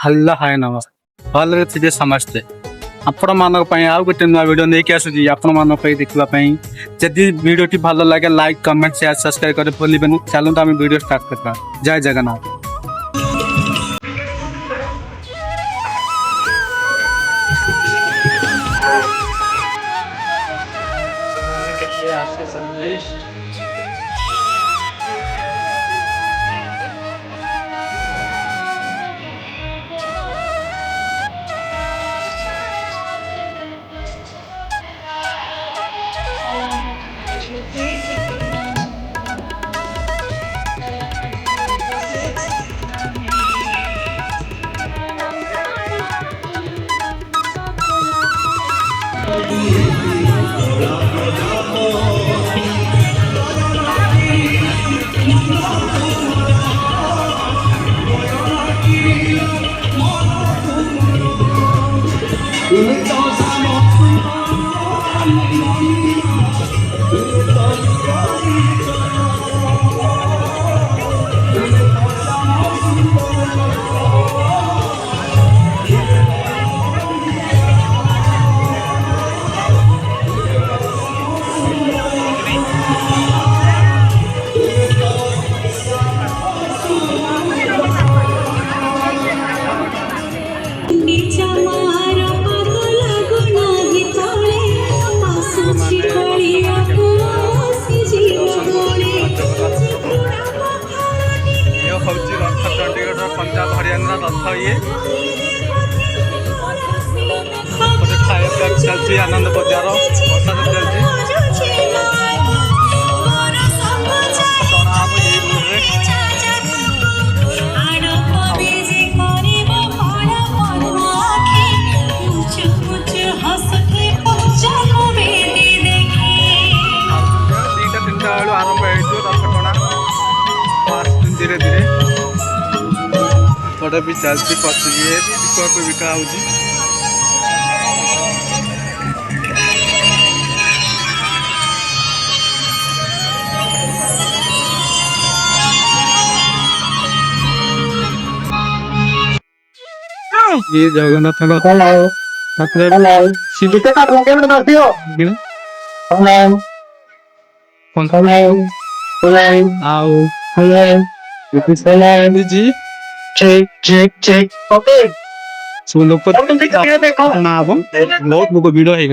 Hello hi ନମସ୍କାର ଭଲରେ ଥିବେ ସମସ୍ତେ। ଆପଣମାନଙ୍କ ପାଇଁ ଆଉ ଗୋଟେ ନୂଆ ଭିଡ଼ିଓ ନେଇକି ଆସୁଛି ଆପଣମାନଙ୍କ ପାଇଁ ଦେଖିବା ପାଇଁ। ଯଦି ଭିଡ଼ିଓଟି ଭଲ ଲାଗେ ଲାଇକ୍ କମେଣ୍ଟ ସେୟାର ସବସ୍କ୍ରାଇବ୍ କରି ଭୁଲିବେନି। ଚାଲନ୍ତୁ ଆମେ ଭିଡ଼ିଓ ଷ୍ଟାର୍ଟ କରିବା। ଜୟ ଜଗନ୍ନାଥ। ହଉଛି ରଥ ଚଣ୍ଡୀଗଡ଼ର ପଞ୍ଜାବ ହରିୟାଣା ରଥ ଇଏ ଗୋଟେ ଖାଇବା ପିଇବା ଚାଲିଛି ଆନନ୍ଦ ବଜାର ପ୍ରସାଦ ଚାଲିଛି। ଟଣା ହବ ଏଇ ରୋଡରେ। ଦିଟା ତିନିଟା ବେଳୁ ଆରମ୍ଭ ହେଇଯିବ ରଥ ଟଣା। ଧୀରେ ଧୀରେ ଗୋଟେ ବି ଚାଲିଛି ପଛେ ଇଏ ବି ବିକଳ୍ପ ବିକା ହଉଛି। ये जगन्नाथ जी लोक ना बहुत लोग भिड़ है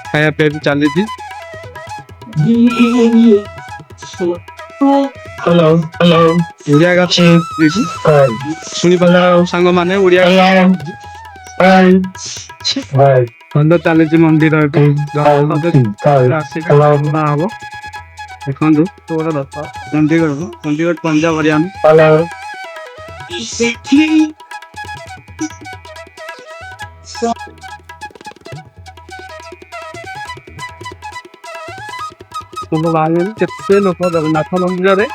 खाया पे चली ओडिया शुणी पार सांग मैंने ओडिया ଭଲ ଚାଲିଛି ମନ୍ଦିର ଏବେ ହବ ଦେଖନ୍ତୁ ଗୋଟେ ରଥ ଚଣ୍ଡୀଗଡ଼ ପଞ୍ଜାବ ହରିୟାଣା। କେତେ ଲୋକ ଜଗନ୍ନାଥ ମନ୍ଦିରରେ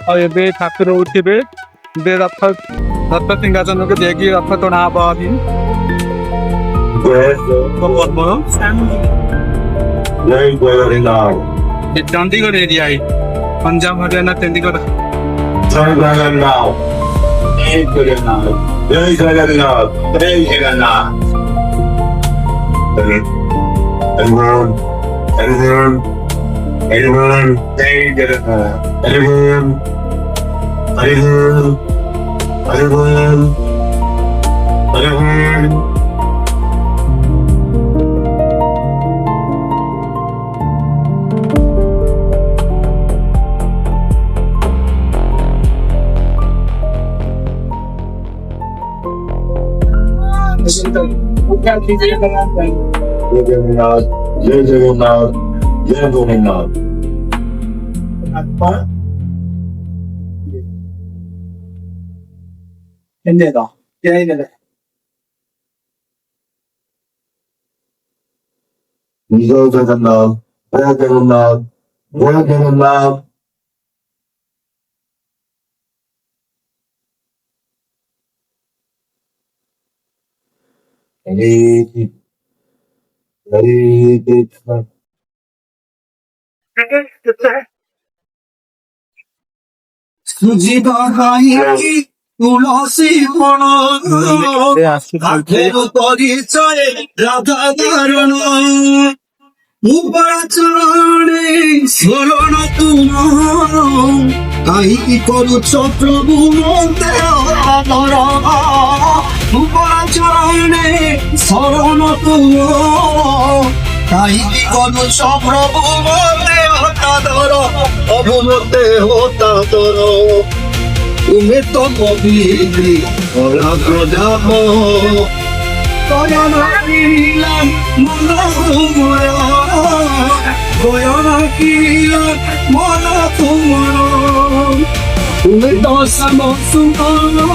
ଆଉ ଏବେ ଠାକୁର ଉଠିବେ। ଏବେ ରଥ ସିଂହାସନକୁ ଦେଇକି ରଥ ଟଣା ହବ। चंडीगढ़ एरिया है पंजाब हरियाणा चंडीगढ़। जय जगन्नाथ जय जगन्नाथ। जय जगन्नाथ जय जगन्नाथ जय Jagannath. Hare Hare Krishna Sujit କାହିଁକି ତୁଳସୀ ପଣ ଆଖେର ପରିଚୟ ରାଧା କାରଣ ମୁବଳ ଚରଣେ ଶରଣ ତୁମ କାହିଁକି କରୁଛ ପ୍ରଭୁ ମତେ ଆଦର ମୁବଳ ଚରଣେ ଶରଣ ତୁମ କାହିଁକି କରୁଛ ପ୍ରଭୁ ମତେ ହତାଦର ପ୍ରଭୁ ମତେ ହତାଦର ତୁମେ ତ କବିଲି କଳା ପ୍ରଜାପ গয়না কিনলাম মন তোমার গয়না কিনলাম মন তোমার তুমি তো সমসুমানি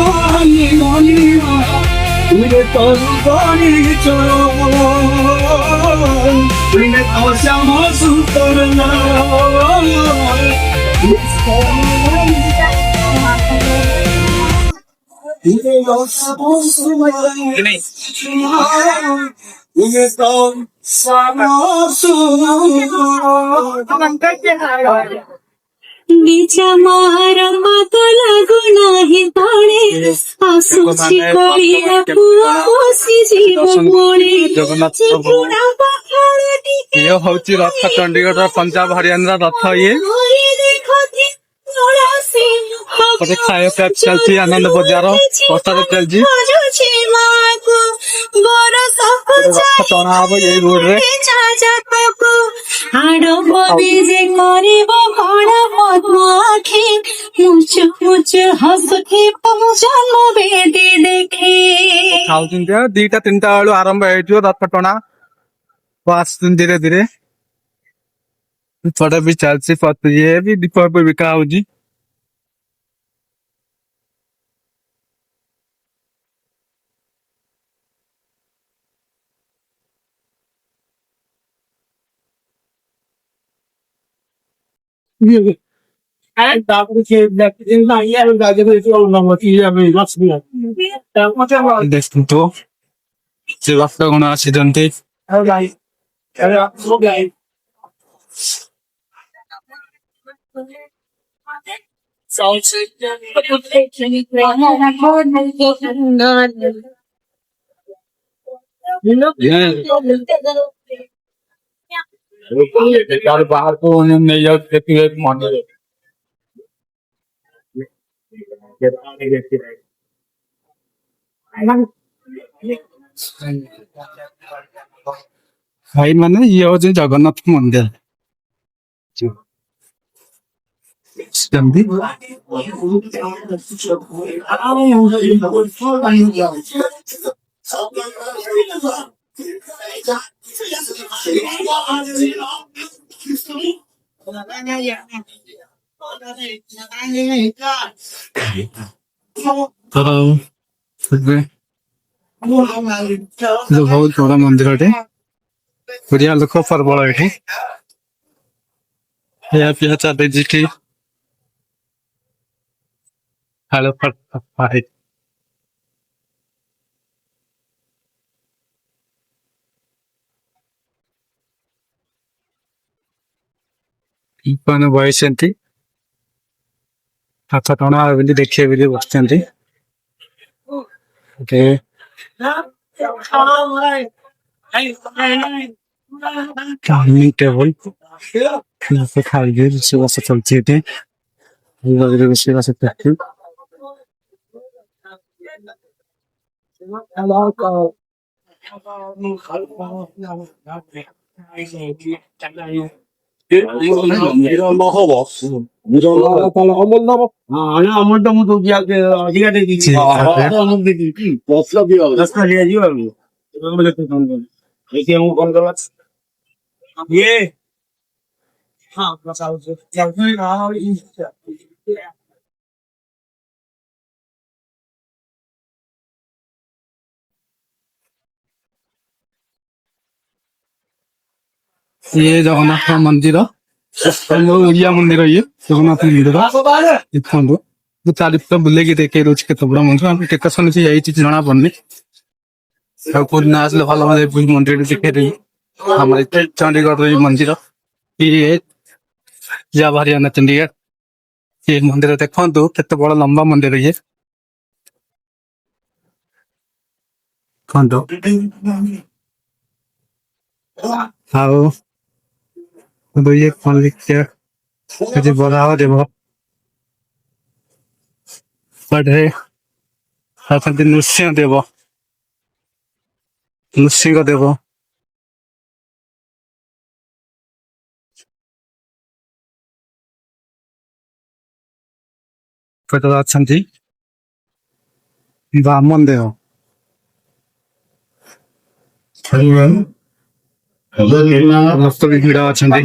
মনিমা তুমি তো রূপনি চরণ তুমি তো সমসুতর না निजमार पागल गुनाहि ताणे आसुछि करिया पुसी जीव मोरे चिपुड़ा पहाड़ टिके ये हौची रथ चंडीगढ़ पंजाब हरियाणा रथ ये मोरे देखथि तुलसी ଗୋଟେ ଖାଇବା ପିଇବା ଚାଲିଛି ଆନନ୍ଦ ବଜାର ପ୍ରସାଦ ଚାଲିଛି खोजुछि माको बरस ରଥ ଟଣା ହବ ଏଇ ରୋଡରେ जाजाको आडव बीजे करिब बड़ पद्म आखि मुच मुच हसुथि जन्म बेदी देखि ଖାଉଛନ୍ତି ଆଉ 2ଟା 3ଟା ବେଳୁ ଆରମ୍ଭ ହେଇଯିବ ରଥ ଟଣା ଆସୁଛନ୍ତି ଧୀରେ ଧୀରେ ଏପଟେ ବି ଚାଲିଛି ଇଏ ବି ଦୀପ ବିକା ହଉଛି ଦେଖନ୍ତୁ ସେ ଭକ୍ତଗଣ ଆସିଛନ୍ତି ବାହାରକୁ ନେଇଯାଉଛି ଦେଖିବେ ମନ୍ଦିର ଭାଇ ମାନେ ଇଏ ହଉଛି ଜଗନ୍ନାଥ ମନ୍ଦିର ସେମିତି ତ ସେଥିପାଇଁ ବହୁତ ବଡ ମନ୍ଦିରଟେ ଓଡ଼ିଆ ଲୋକ ପ୍ରବଳ ଏଠି ଖାଇବା ପିଇବା ଚାଲିଛି ଏଠି ଖାଳ ମାନେ ବସିଛନ୍ତି ହାତ ଟଣା ବୋଲି ଦେଖିବେ ବୋଲି ବସିଛନ୍ତି डाइनिंग टेबल खाइए रोषेईबास चलती एटी रोषेईबास चलती ଅମର ମୁଁ ଦଉଛି ଅଧିକା ଦେଇଛି ଏଇଠି ମୁଁ କଣ କଲା ଇଏ ହଁ ये जगन्नाथ मंदिर ओडिया मंदिर ये जगन्नाथ मंदिर देखो चारिपट बुले देखे रोज के बड़ा मंदिर आम केत शुणी जना पड़नी ना आसले भल मंदिर देखे हमारे चंडीगढ़ मंदिर ये जा हरियाणा चंडीगढ़ ये मंदिर देखो केते बड़ लंबा मंदिर ये देखो आओ ये कौन लिखते ଯଦି ବରାହ ଦେବ ପଢ଼େ ଅଛନ୍ତି ନୃସିଂହ ଦେବ ନୃସିଂହ ଦେବ କେତେବେଳେ ଅଛନ୍ତି ବାମନ ଦେବ ସମସ୍ତ ବି ଭିଡ଼ ଅଛନ୍ତି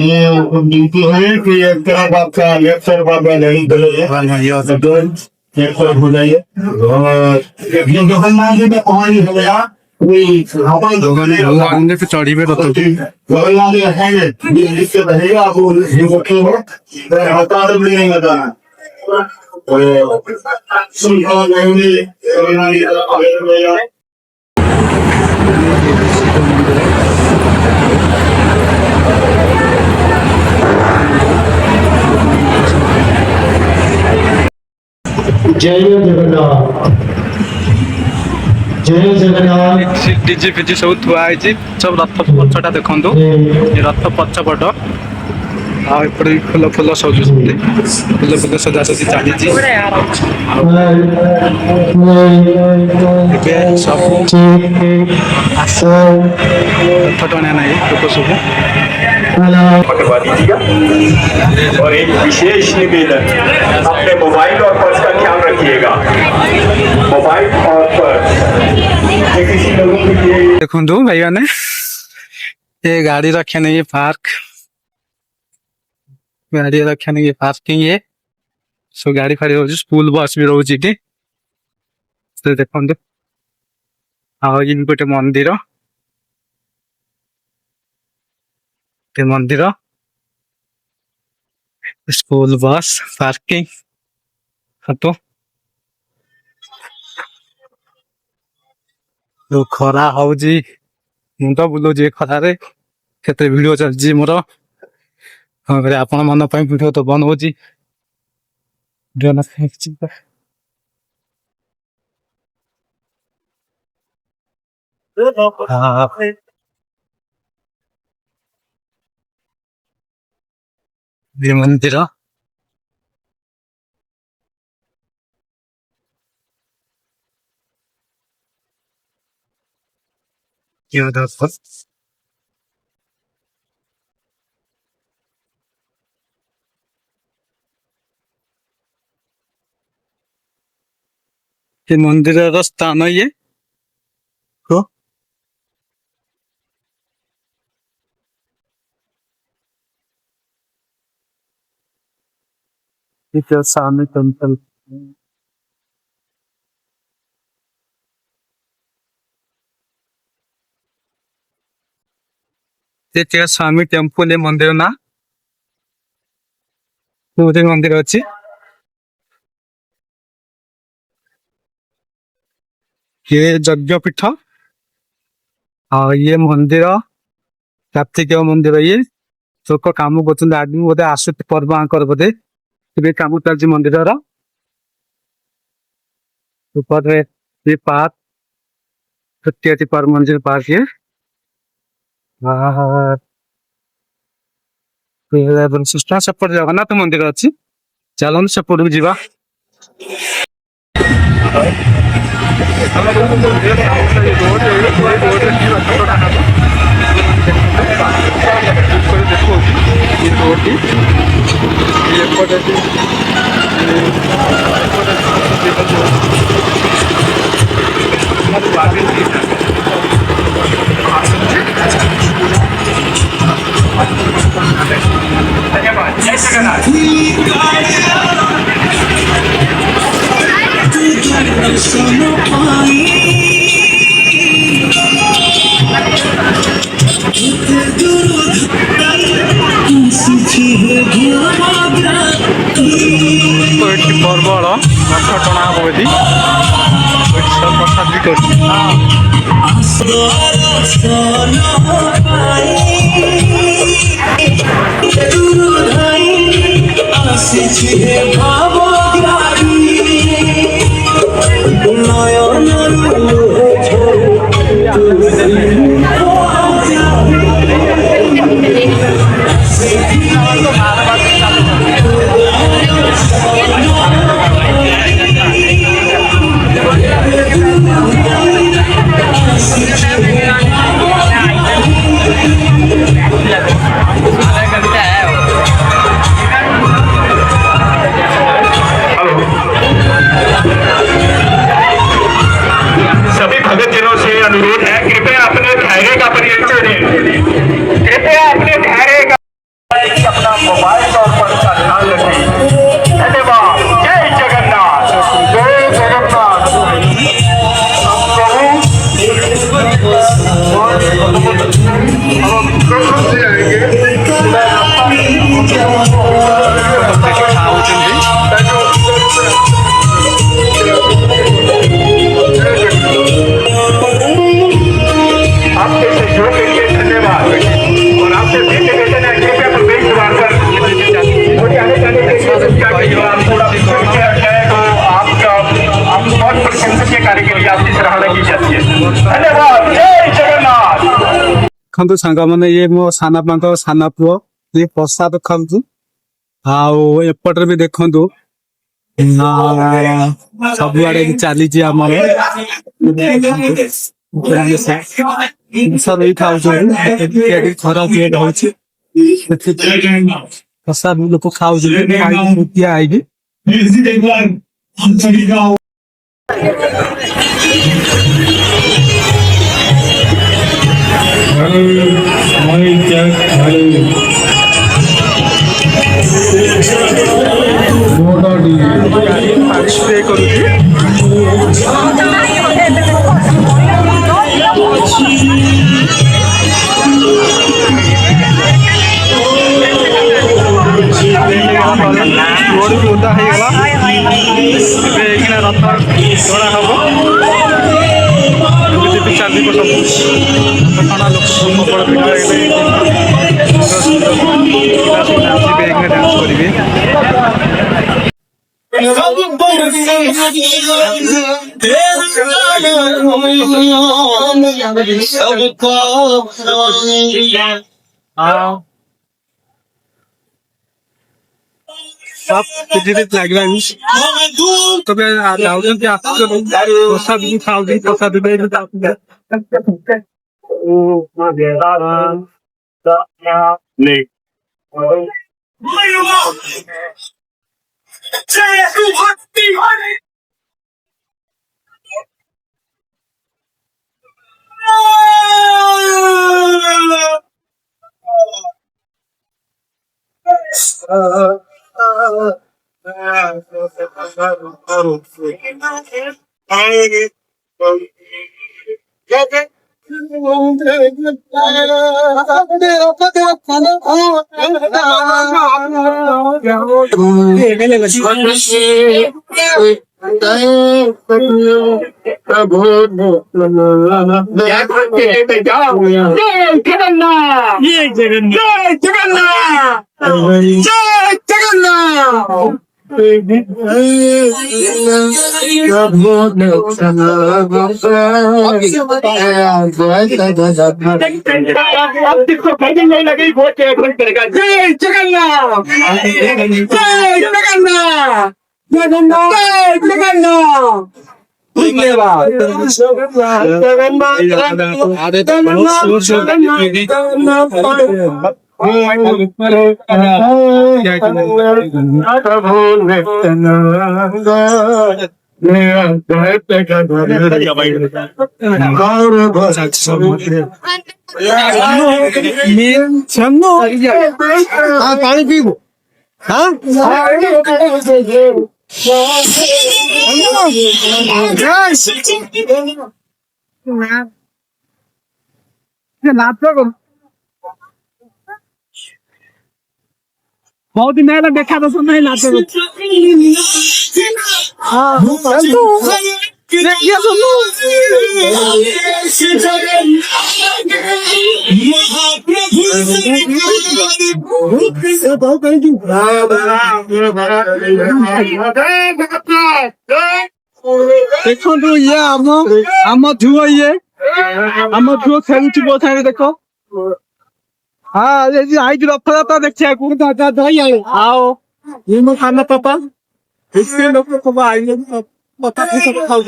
ड्यूटी है कि एक तरफ आपका लेफ्ट साइड बाबा नहीं गए एक तरफ हो जाइए और ये जगन्नाथ जी में कौन हो गया भगवान पे चढ़ी पे जगन्नाथ जी है ये लिखते रहेगा आपको ये रखेंगे हटा भी नहीं बताना सुनना नहीं जगन्नाथ जय जगन्नाथ जय जगन्नाथ डीजे फिजे सब थुआ सब रथ पछटा देखो ये रथ पछपट आपटे फुल फुल सजुते फुल फुल सजा सजी चली सब रथ टणिया ना लोक सब करवा दीजिएगा और एक विशेष निवेदन अपने मोबाइल और पर्स का ख्याल रखिएगा मोबाइल और पर्स किसी लोगों के लिए देखो भाई मैंने ये गाड़ी रखे नहीं ये पार्क गाड़ी रखे नहीं ये पार्किंग है सो गाड़ी फाड़ी रोज स्कूल बस भी रोज ये देखो ये गोटे मंदिर मंदिर स्कूल बस पार्किंग तो खरा हूँ मुंड बुलाऊँ खरारे केते वीडियो चलती मोर आपण मन वीडियो तो बनाऊँ ये मंदिर ये मंदिर स्थान ये स्वामी टेम्पल स्वामी टेम्पल मंदिर ना मंदिर अच्छी ये यज्ञपीठ ये मंदिर कार्तिक मंदिर ये लोक कम कर आदमी बोधे आसु पर्व आंकर बोधे कम चलती मंदिर ये पार्क तृतीय पर मंदिर पार्क ये सेपट जगन्नाथ मंदिर अच्छी चलो सेपट भी जावा जय जगन्नाथ पर्वल रथ टणा हम ये प्रसाद भी कर ଦେଖନ୍ତୁ ସାଙ୍ଗମାନେ ଇଏ ମୋ ସାନବାପାଙ୍କ ସାନ ପୁଅ ଇଏ ପ୍ରସାଦ ଖାଉଛୁ ଆଉ ଏପଟରେ ବି ଦେଖନ୍ତୁ ସବୁଆଡେ ବି ଚାଲିଛି ଆମର ଖାଉଛନ୍ତି ଖରା ତିଆରି ହଉଛି ପ୍ରସାଦ ଲୋକ ଖାଉଛନ୍ତି ଦିଆ ହେଇକି ପାଣି ସ୍ପ୍ରେ କରୁଛି ରୋଡ ବି ଓଦା ହେଇଗଲା ଏବେ ଏଇଖିନା ରଥ ଗড়ା ହବ ଏମିତି ଚାଲିବ ସବୁ ଟଣା ଲୋକ ପ୍ରବଳ ଭିଡ଼ ହେଇଗଲେ ଏଇଖିନା ଡ୍ୟାନ୍ସ କରିବେ ଲାଗିଲାନି ତବେ ଯାଉଛନ୍ତି ଆସୁଛନ୍ତି ପ୍ରସାଦ ବି ଖାଉଛନ୍ତି ପ୍ରସାଦ पानी पीबो हाँ बहुत दिन पहले देखा तो सुन नहीं लाते देखो तो ये आम झुओ ये आम झुओ खेलुची बहुत सारे देखो हाँ ये आई रथयात्रा देखिए आओ ये मो खाना पापा इसके लोग सब आई पता नहीं सब खाओ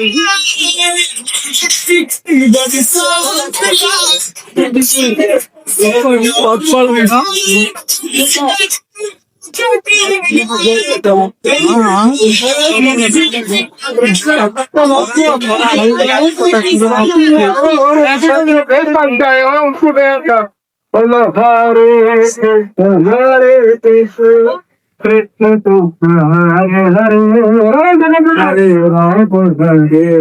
कृष्ण तो हरे हरे हरे राम हरे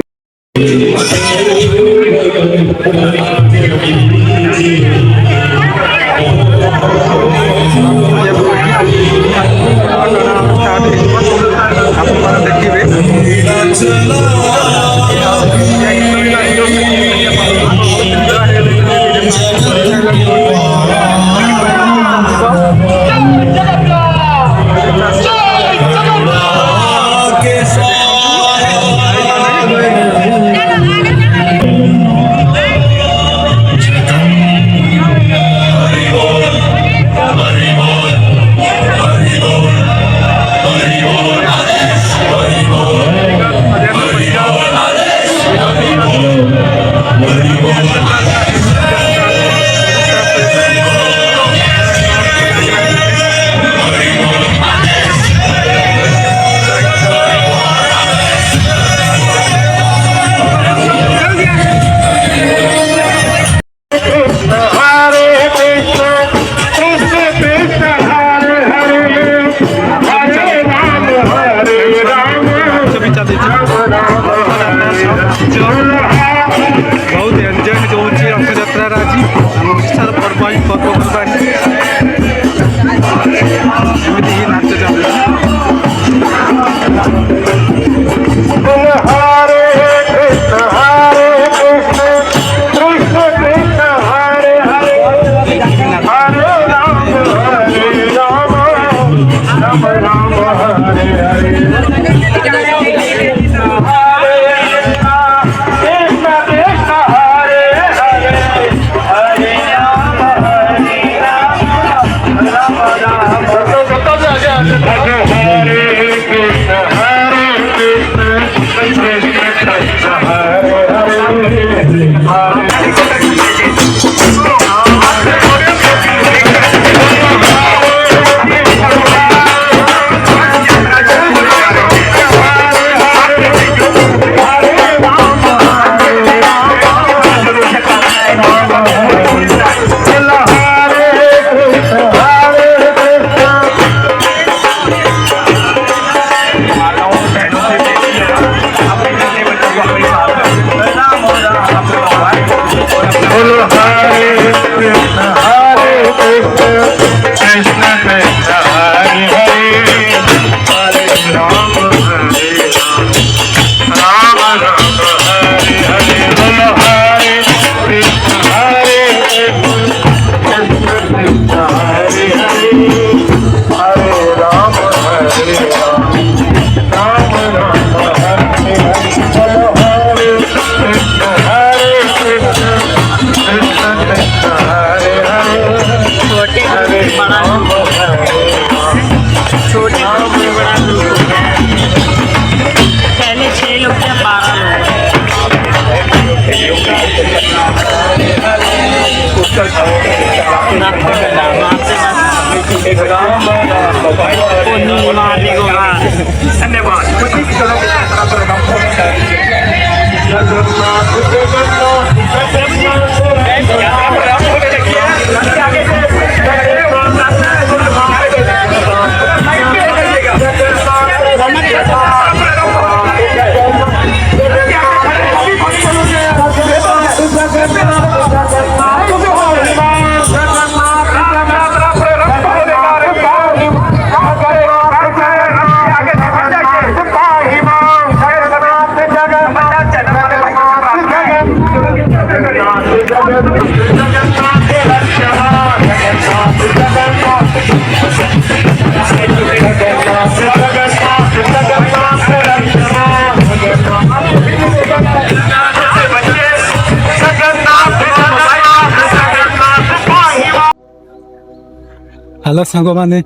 हेलो सांग मैंने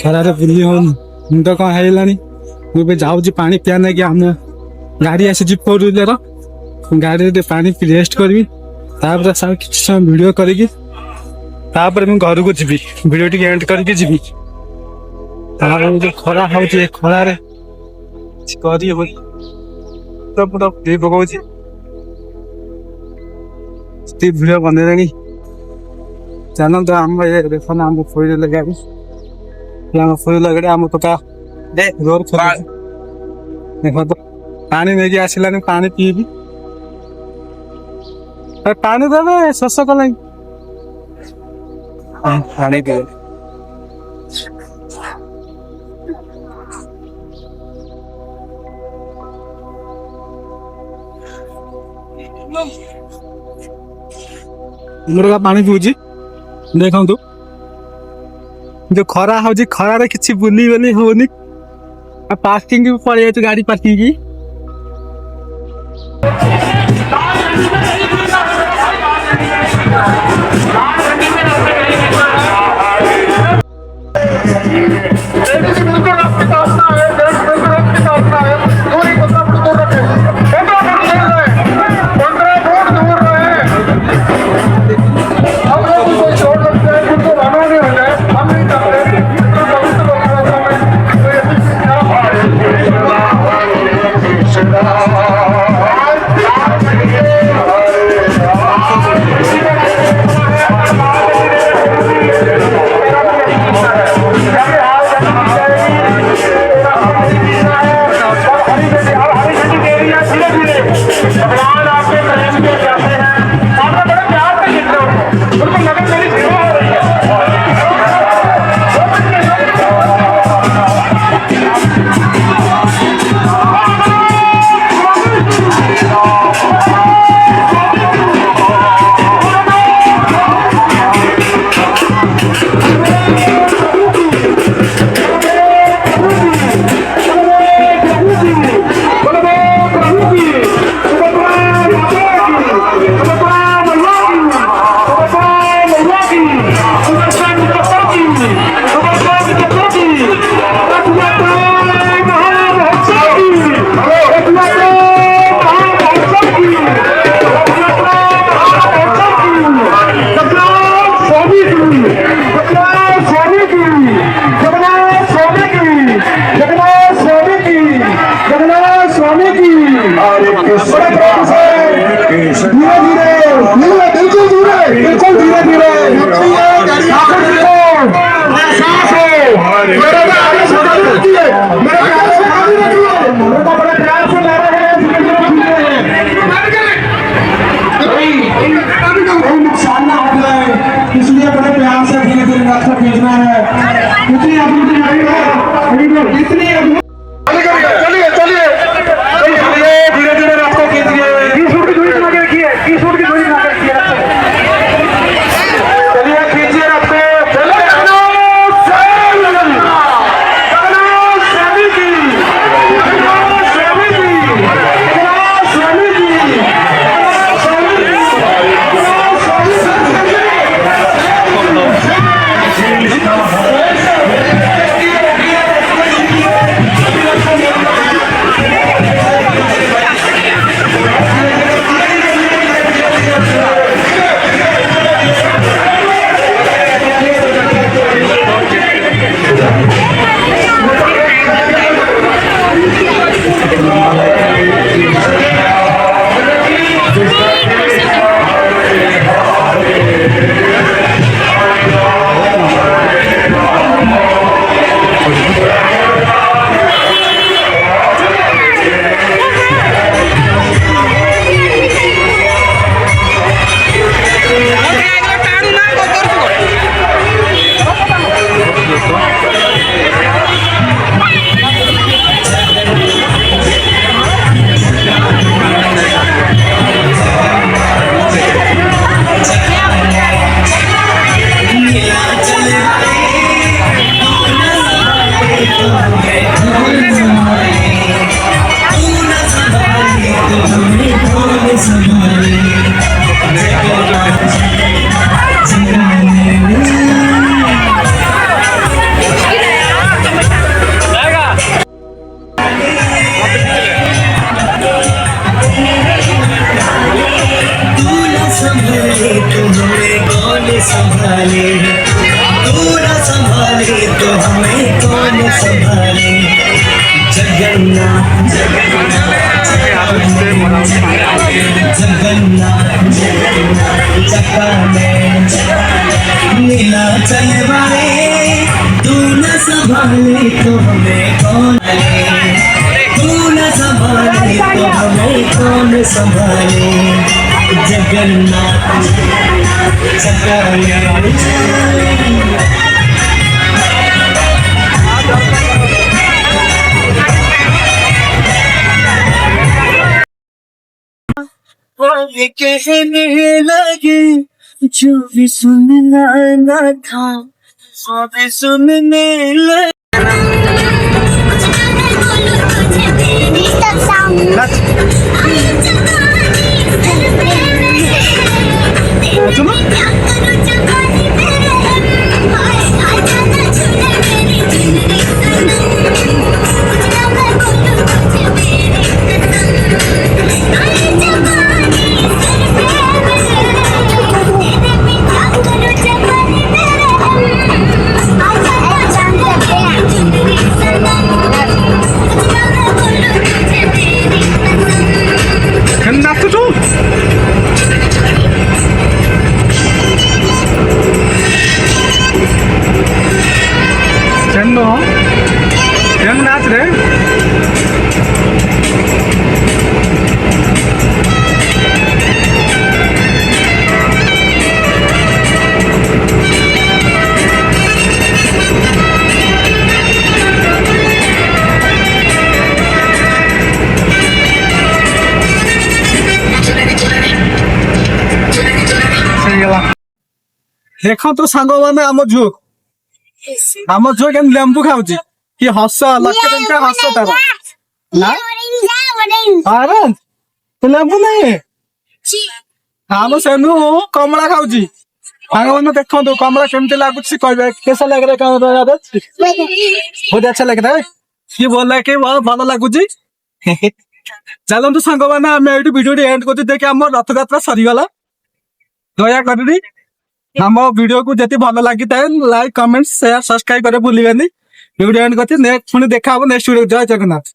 खरार बुली हो मुंड कौन है मुझे जाऊँ पानी पिया ना कि आम गाड़ी आसी फोर व्हीलर गाड़ी पानी रेस्ट करी कि समय भिड करी घर को जी भिड टी एंड करके जी जो खरा हो खरार पकाऊँ भिड बन चलो तो आम देख ना आम फोर व्हीलर गाड़ी फोर व्हीलर गाड़ी आम पका रोड देख तो पानी नहीं आसलानी पानी पीबी पानी देवे शोष कल पानी पी मुर्गा पानी पीऊँ देखो तो जो खरा हो खरार कि बुली बुली होनी पार्किंग भी पड़ जाए गाड़ी पार्किंग की Yeah. बड़े प्रेम से धीरे धीरे बिल्कुल धीरे धीरे एहसास हो मेरे प्यारे से गाड़ी रखिए मेरे प्यारे से गाड़ी रखिए उनको बड़े प्यार से ला रहे हैं कोई नुकसान ना हो जाए इसलिए बड़े प्यार से धीरे धीरे रास्ता खींचना है इतनी अभिवृद्धि नहीं है इतनी चलिए चलिए धीरे धीरे रास्ता खींचिए 20 फुट की दूरी बना के रखिए 20 फुट की दूरी बना के रखिए चलिए खींचिए रास्ते चलिए संभाले तू न संभाले तो हमें कौन संभाले जगन्नाथ जगन्नाथ नीलाचल वाले तू न संभाले तो हमें कौन तू न संभाले तो हमें कौन संभाले जगन्नाथ कहने लगे जो भी सुनना न था वो भी सुनने लगे नाच रे देख तो सांग मैंने आम झुओ केम लेंबू खाऊची कि हस लक्ष्य टंका हस तार अरे तो लेंबू नहीं आम सेनु कमला खाऊची सांग मैंने देखो कमला केमती लगुच कहे कैसा लग रहा है बहुत अच्छा लग रहा है ये बोल रहा है कि बहुत भल लगुच चलतु सांग मैंने आम ये वीडियो एंड कर देखिए आम रथ यात्रा सरीगला दया कर हम वीडियो को जति भल लगी था लाइक कमेंट शेयर सब्सक्राइब करे भूलिए वीडियो एंड करते नेक्स्ट पुणी देखा नेक्स्ट वीडियो जय जगन्नाथ।